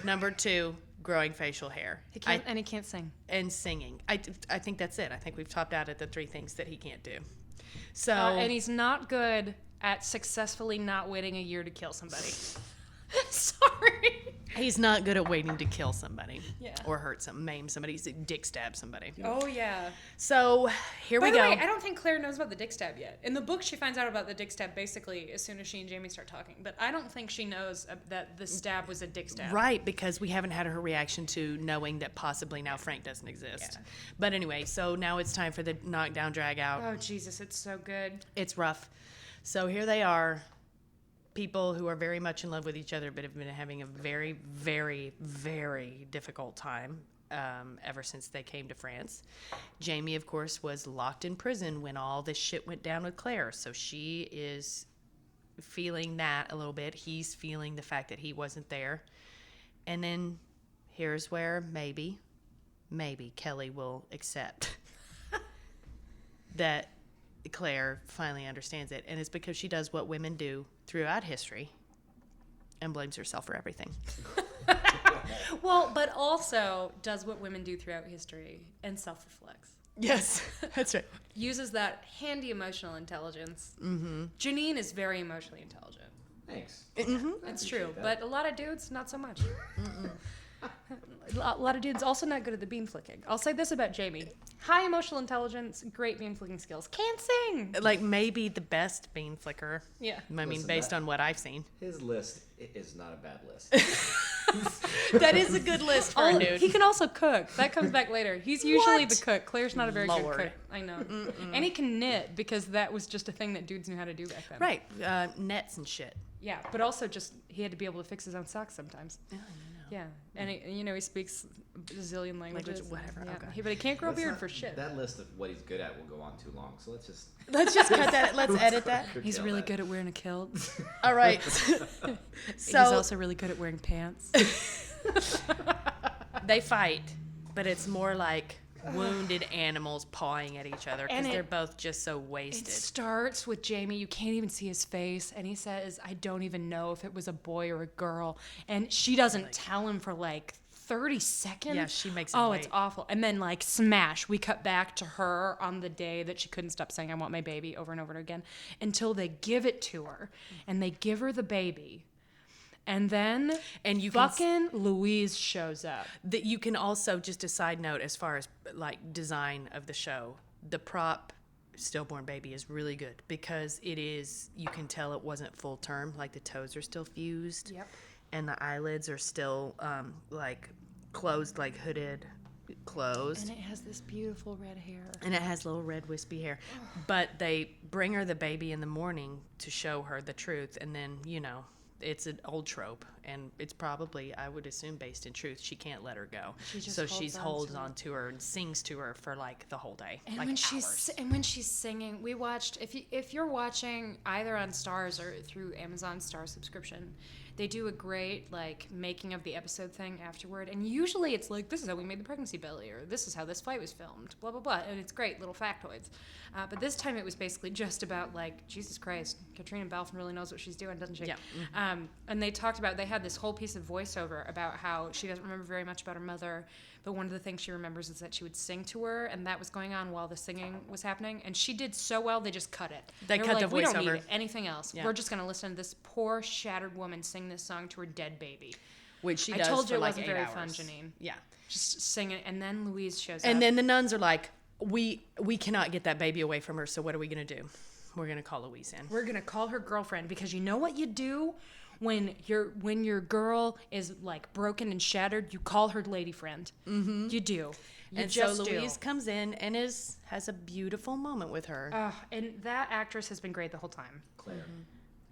Number 2, growing facial hair. He can't, and he can't sing. And singing. I think that's it. I think we've topped out at the 3 things that he can't do. So And he's not good at successfully not waiting a year to kill somebody. Sorry. he's not good at waiting to kill somebody. Yeah. Or hurt some, maim somebody, dick stab somebody. Oh, yeah. So here By we the go. way, I don't think Claire knows about the dick stab yet. In the book, she finds out about the dick stab basically as soon as she and Jamie start talking. But I don't think she knows that the stab was a dick stab. Right, because we haven't had her reaction to knowing that possibly now Frank doesn't exist. Yeah. But anyway, so now it's time for the knockdown drag out. Oh, Jesus, it's so good. It's rough. So here they are, people who are very much in love with each other, but have been having a very, very, very difficult time ever since they came to France. Jamie, of course, was locked in prison when all this shit went down with Claire. So she is feeling that a little bit. He's feeling the fact that he wasn't there. And then here's where maybe Kelly will accept that Claire finally understands it. And it's because she does what women do throughout history and blames herself for everything. Well, but also does what women do throughout history and self-reflects. Yes, that's right. Uses that handy emotional intelligence. Mm-hmm. Janine is very emotionally intelligent. Thanks. It's true, but a lot of dudes, not so much. A lot of dudes also not good at the bean flicking. I'll say this about Jamie. High emotional intelligence, great bean flicking skills. Can't sing! Like maybe the best bean flicker. Yeah. I mean, Listen, based on what I've seen. His list is not a bad list. That is a good list for a dude. He can also cook. That comes back later. He's usually What? the cook. Claire's not a very good Lord. cook. I know. And he can knit because that was just a thing that dudes knew how to do back then. Right, nets and shit. Yeah, but also just he had to be able to fix his own socks sometimes. Yeah, and he speaks a zillion languages. whatever, Yeah. okay. But he can't grow a Let's beard not- for shit. That list of what he's good at will go on too long, so let's just. Let's just cut that. Let's edit that. He's curtail really that. good at wearing a kilt. All right. He's So also really good at wearing pants. they fight, but it's more like wounded animals pawing at each other because And they're both just so It wasted. starts with Jamie. You can't even see his face. And he says, I don't even know if it was a boy or a girl. And she doesn't tell him for like 30 seconds. Yeah, she makes him Oh, wait. it's awful. And then like smash. We cut back to her on the day that she couldn't stop saying, I want my baby over and over again until they give it to her. And they give her the baby. And then And you can fucking Louise shows up. that you can also, just a side note as far as like design of the show, the prop stillborn baby is really good because it is, you can tell it wasn't full term, like the toes are still fused. Yep. And the eyelids are still like closed, like hooded, closed. And it has this beautiful red hair. And it has little red wispy hair. But they bring her the baby in the morning to show her the truth. And then, it's an old trope. And it's probably, I would assume, based in truth. She can't let her go. So she holds on to her and sings to her for like the whole day. And like hours. when she's singing, we watched, if you're watching either on Stars or through Amazon Star subscription, they do a great like making of the episode thing afterward, and usually it's like, this is how we made the pregnancy belly, or this is how this fight was filmed, blah blah blah, and it's great little factoids. But this time it was basically just about like, Jesus Christ, Katrina Balfe really knows what she's doing, doesn't she? Yeah. And they had this whole piece of voiceover about how she doesn't remember very much about her mother, but one of the things she remembers is that she would sing to her, and that was going on while the singing was happening, and she did so well they just cut it. They cut the voiceover. We don't need anything else. Yeah. We're just going to listen to this poor shattered woman sing this song to her dead baby. Which she I does told for you it like wasn't 8 very hours. fun, Janine. Yeah. Just sing it, and then Louise shows up. And then the nuns are like, we cannot get that baby away from her, so what are we going to do? We're going to call Louise in. We're going to call her girlfriend, because you know what you do when your girl is like broken and shattered? You call her lady friend. Mm-hmm. You do. You And just so Louise do. comes in and has a beautiful moment with her. And that actress has been great the whole time. Claire.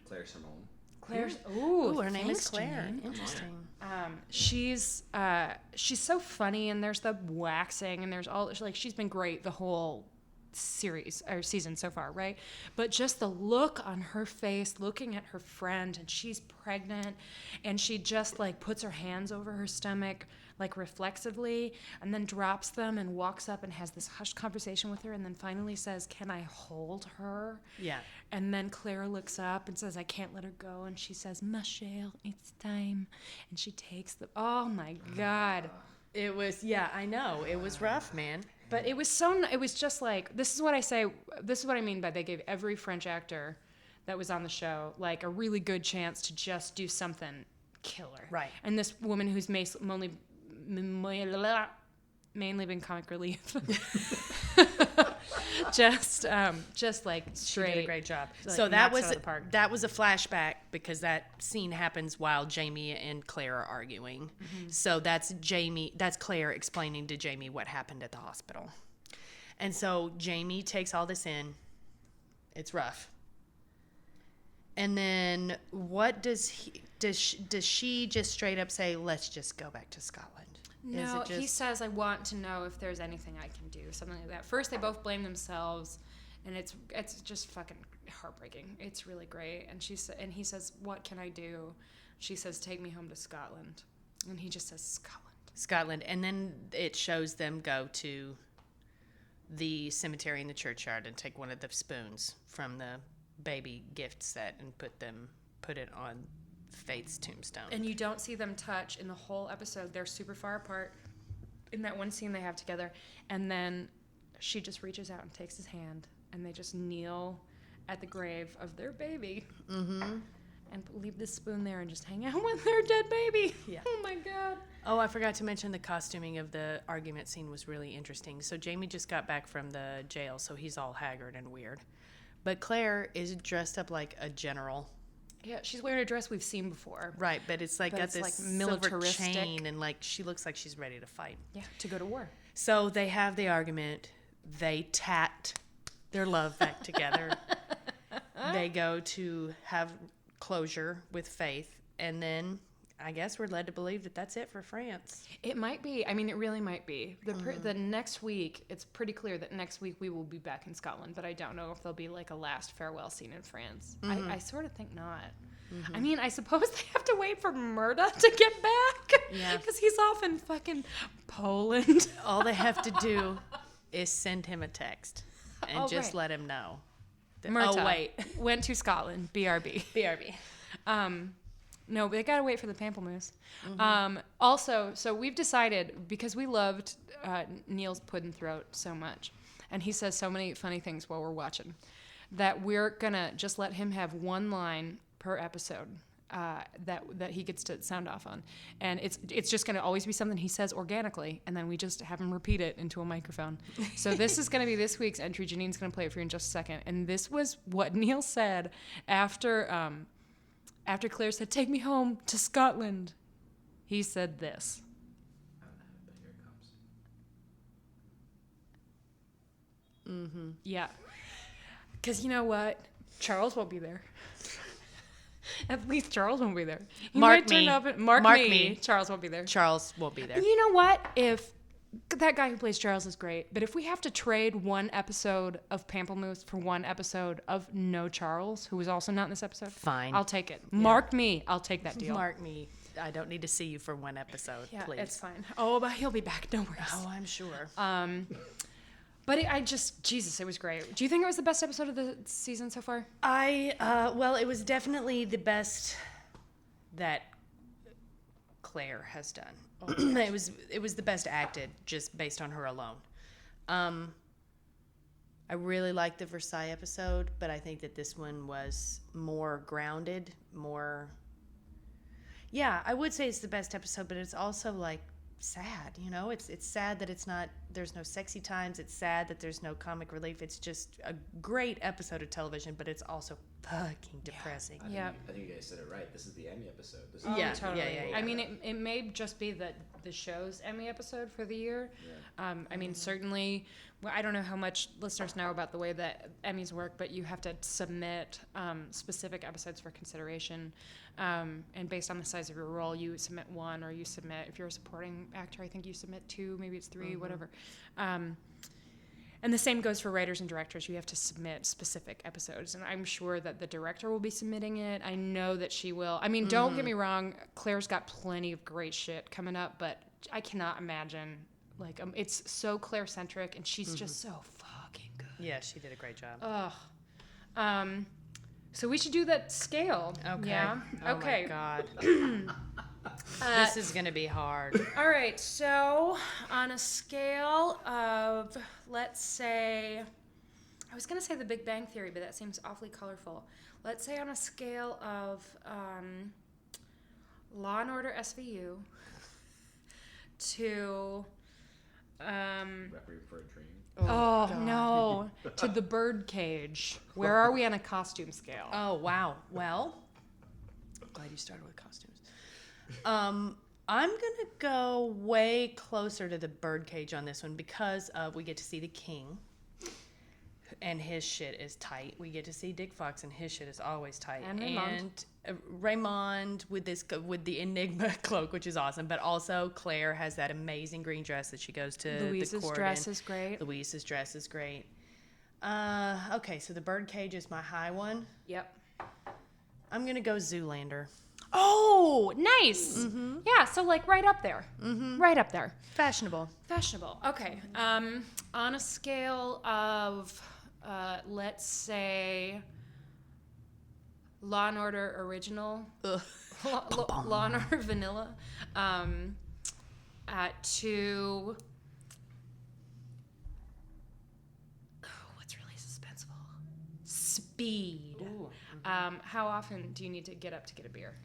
Claire Simone. Claire's. Ooh, her name is thanks, Claire. Janine. Interesting. She's so funny, and there's the waxing, and there's all, like, she's been great the whole series or season so far, right? But just the look on her face looking at her friend, and she's pregnant, and she just like puts her hands over her stomach like reflexively, and then drops them and walks up and has this hushed conversation with her, and then finally says, "Can I hold her?" Yeah. And then Claire looks up and says, "I can't let her go," and she says, "Michelle, it's time," and she takes the, oh my God. It was, I know. It was rough, man. But it was just like, this is what I mean by they gave every French actor that was on the show like a really good chance to just do something killer. Right. And this woman who's mainly been comic relief, just like straight. She did a great job. Like, So that knocks it out of the park. was a flashback, because that scene happens while Jamie and Claire are arguing. Mm-hmm. So that's Claire explaining to Jamie what happened at the hospital. And so Jamie takes all this in. It's rough. And then what does she just straight up say, "Let's just go back to Scotland"? No, he says, "I want to know if there's anything I can do," something like that. First, they both blame themselves, and it's just fucking heartbreaking. It's really great. And he says, "What can I do?" She says, "Take me home to Scotland," and he just says, "Scotland." And then it shows them go to the cemetery in the churchyard and take one of the spoons from the baby gift set and put it on Faith's tombstone. And you don't see them touch in the whole episode. They're super far apart in that one scene they have together. And then she just reaches out and takes his hand, and they just kneel at the grave of their baby. Mm-hmm. And leave this spoon there and just hang out with their dead baby. Yeah. Oh my God. Oh, I forgot to mention the costuming of the argument scene was really interesting. So Jamie just got back from the jail, so he's all haggard and weird. But Claire is dressed up like a general. Yeah, she's wearing a dress we've seen before. Right, but it's like But got it's this like silver militaristic. chain, and like she looks like she's ready to fight. Yeah, to go to war. So they have the argument. They tat their love back together. They go to have closure with Faith, and then I guess we're led to believe that that's it for France. It might be. I mean, it really might be. The next week, it's pretty clear that next week we will be back in Scotland, but I don't know if there'll be like a last farewell scene in France. I sort of think not. I mean, I suppose they have to wait for Murda to get back. Yeah. Because he's off in fucking Poland. All they have to do is send him a text and just right. let him know. Murta Oh, wait. went to Scotland. BRB. BRB. No, but they gotta wait for the pamplemousse. Also, so we've decided, because we loved Neil's puddin' throat so much, and he says so many funny things while we're watching, that we're gonna just let him have one line per episode that he gets to sound off on, and it's just gonna always be something he says organically, and then we just have him repeat it into a microphone. So this is gonna be this week's entry. Janine's gonna play it for you in just a second, and this was what Neil said after Claire said, "Take me home to Scotland." He said this. I don't have it, but here it comes. Mm-hmm. Yeah. Because you know what? Charles won't be there. At least Charles won't be there. He Mark might turn me. up and Mark Mark me. me. Charles won't be there. Charles won't be there. And you know what? If that guy who plays Charles is great, but if we have to trade one episode of Pamplemousse for one episode of no Charles, who was also not in this episode, Fine. I'll take it. Mark me. I'll take that deal. Mark me. I don't need to see you for one episode, Yeah, please. it's fine. Oh, but he'll be back. No worries. Oh, I'm sure. But Jesus, it was great. Do you think it was the best episode of the season so far? Well, it was definitely the best that Claire has done. It was the best acted, just based on her alone. I really liked the Versailles episode, but I think that this one was more grounded, more. Yeah, I would say it's the best episode, but it's also like sad. You know, it's sad that it's not. There's no sexy times. It's sad that there's no comic relief. It's just a great episode of television, but it's also fucking depressing. Yeah. I think you guys said it right. This is the Emmy episode. This is Yeah, Totally. yeah. I mean, it may just be the show's Emmy episode for the year. Yeah. I mean, certainly, well, I don't know how much listeners know about the way that Emmys work, but you have to submit specific episodes for consideration. And based on the size of your role, you submit one, or you submit, if you're a supporting actor, I think you submit two, maybe it's three, whatever. And the same goes for writers and directors. You have to submit specific episodes. And I'm sure that the director will be submitting it. I know that she will. I mean, don't get me wrong. Claire's got plenty of great shit coming up, but I cannot imagine. Like, it's so Claire-centric, and she's just so fucking good. Yeah, she did a great job. Ugh. So we should do that scale. Okay. Yeah? Oh Okay. my God. This is gonna be hard. All right, so on a scale of, let's say, I was going to say The Big Bang Theory, but that seems awfully colorful. Let's say on a scale of Law and Order SVU to, Requiem for a Dream. no, to The Birdcage. Where are we on a costume scale? Oh wow. Well, glad you started with costumes. I'm gonna go way closer to the Birdcage on this one because we get to see the King, and his shit is tight. We get to see Dick Fox, and his shit is always tight. And Raymond. And Raymond with the Enigma cloak, which is awesome. But also Claire has that amazing green dress that she goes to the Louise's court dress in. is great. Louise's dress is great. Okay, so the Birdcage is my high one. Yep. I'm gonna go Zoolander. Oh, nice. Yeah, so like right up there. Right up there. Fashionable. Fashionable. Okay. On a scale of, let's say, Law and Order Original, Law and Order Vanilla, to, what's really suspenseful? Speed. Ooh. How often do you need to get up to get a beer?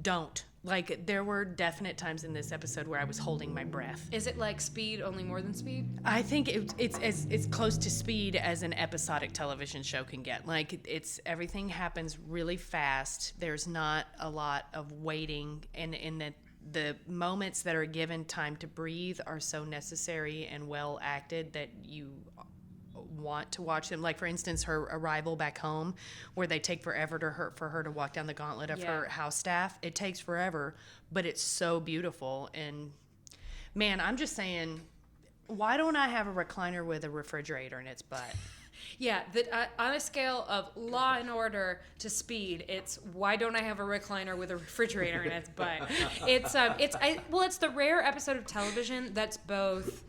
Don't. Like, there were definite times in this episode where I was holding my breath. Is it like Speed, only more than Speed? I think it's close to Speed as an episodic television show can get. Like, everything happens really fast. There's not a lot of waiting, and in the moments that are given time to breathe are so necessary and well acted that you want to watch them. Like, for instance, her arrival back home, where they take forever for her to walk down the gauntlet of her house staff. It takes forever, but it's so beautiful. And man, I'm just saying, why don't I have a recliner with a refrigerator in its butt? Yeah, on a scale of Law and Order to Speed, it's why don't I have a recliner with a refrigerator in its butt? It's the rare episode of television that's both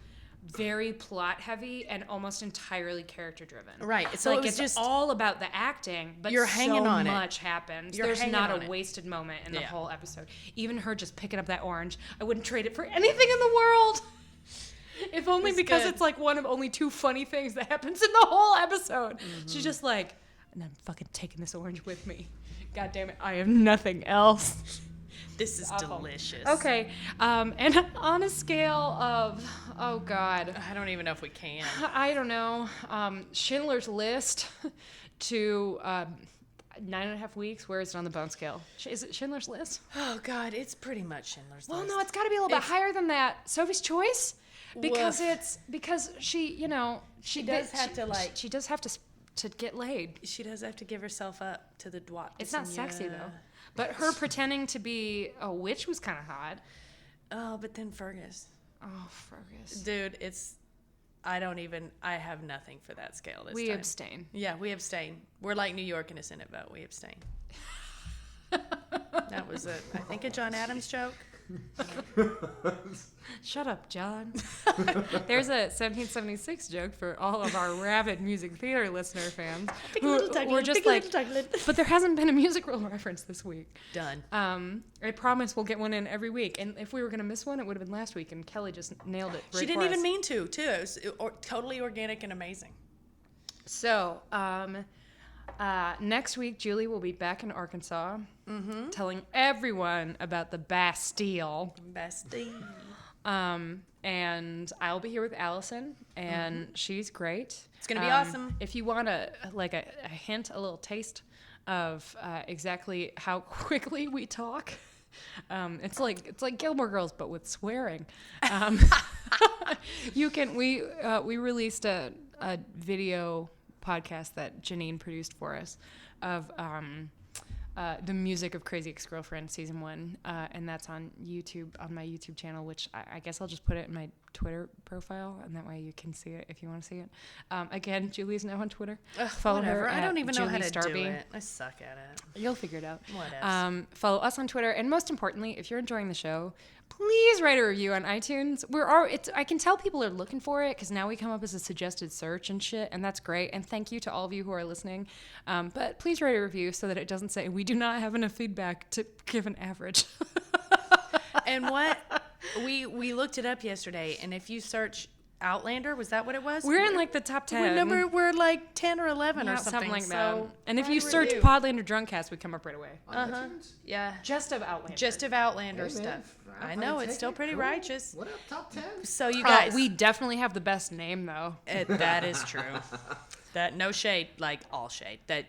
very plot heavy and almost entirely character driven. Right. So like it was it's just all about the acting, but you're hanging so on it. much happens. You're There's hanging not on a it. wasted moment in the Yeah. whole episode. Even her just picking up that orange, I wouldn't trade it for anything in the world. If only It's because good. it's like one of only two funny things that happens in the whole episode. She's just like, and I'm fucking taking this orange with me. God damn it, I have nothing else. This is Awful. delicious. Okay, and on a scale of, oh God, I don't even know if we can. I don't know, Schindler's List to 9.5 weeks. Where is it on the bone scale? Is it Schindler's List? Oh God, it's pretty much Schindler's Well, List. no, it's got to be a little bit higher than that. Sophie's Choice? because she, you know, She does have to, like- she does have to get laid. She does have to give herself up to the droit. It's not sexy though. But her pretending to be a witch was kind of hot. Oh, but then Fergus. Oh, Fergus. Dude, I have nothing for that scale this We time. abstain. Yeah, we abstain. We're like New York in a Senate vote. We abstain. That was I think a John Adams joke. Shut up, John. There's a 1776 joke for all of our rabid music theater listener fans. We're just like, but there hasn't been a musical reference this week. Done. I promise we'll get one in every week. And if we were going to miss one, it would have been last week. And Kelly just nailed it. She didn't even mean to, too. It was totally organic and amazing. So, next week, Julie will be back in Arkansas, telling everyone about the Bastille. And I'll be here with Allison, and she's great. It's gonna be awesome. If you want a hint, a little taste of exactly how quickly we talk, it's like Gilmore Girls, but with swearing. You can we released a video podcast that Janine produced for us of the music of Crazy Ex-Girlfriend season 1, and that's on YouTube, on my YouTube channel, which I guess I'll just put it in my Twitter profile, and that way you can see it if you want to see it. Again, Julie's now on Twitter. Follow her. I don't even know how to do it. I suck at it. You'll figure it out. Whatever. Follow us on Twitter, and most importantly, if you're enjoying the show, please write a review on iTunes. I can tell people are looking for it because now we come up as a suggested search and shit, and that's great. And thank you to all of you who are listening. But please write a review so that it doesn't say we do not have enough feedback to give an average. And what we looked it up yesterday, and if you search Outlander, was that what it was? We're in like the top 10. We're like 10 or 11 or something like that. So and if you search Podlander Drunkcast, we come up right away. On iTunes? Yeah. Just of Outlander. Just of Outlander Hey, man. stuff. I know, it's still pretty righteous. What up, top 10? So you guys, we definitely have the best name though. that is true. That no shade, like all shade. That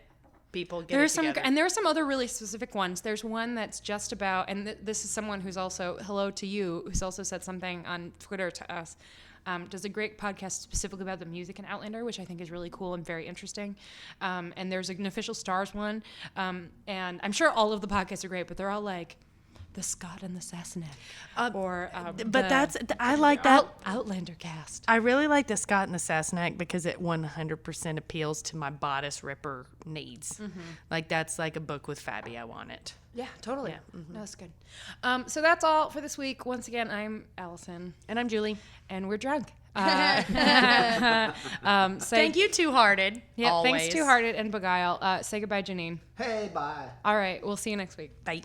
people get There's it together. and there are some other really specific ones. There's one that's just about, and this is someone who's also, hello to you, who's also said something on Twitter to us. Does a great podcast specifically about the music in Outlander, which I think is really cool and very interesting. And there's an official stars one. And I'm sure all of the podcasts are great, but they're all like the Scott and the Sassenach. I like that. Outlander cast. I really like the Scott and the Sassenach because it 100% appeals to my bodice ripper needs. Like that's like a book with Fabi. I want it. Yeah, totally. Yeah. No, that's good. So that's all for this week. Once again, I'm Allison. And I'm Julie. And we're drunk. Thank you, Two Hearted. Yeah, always. thanks, Two Hearted and Beguile. Say goodbye, Janine. Hey, bye. All right, we'll see you next week. Bye.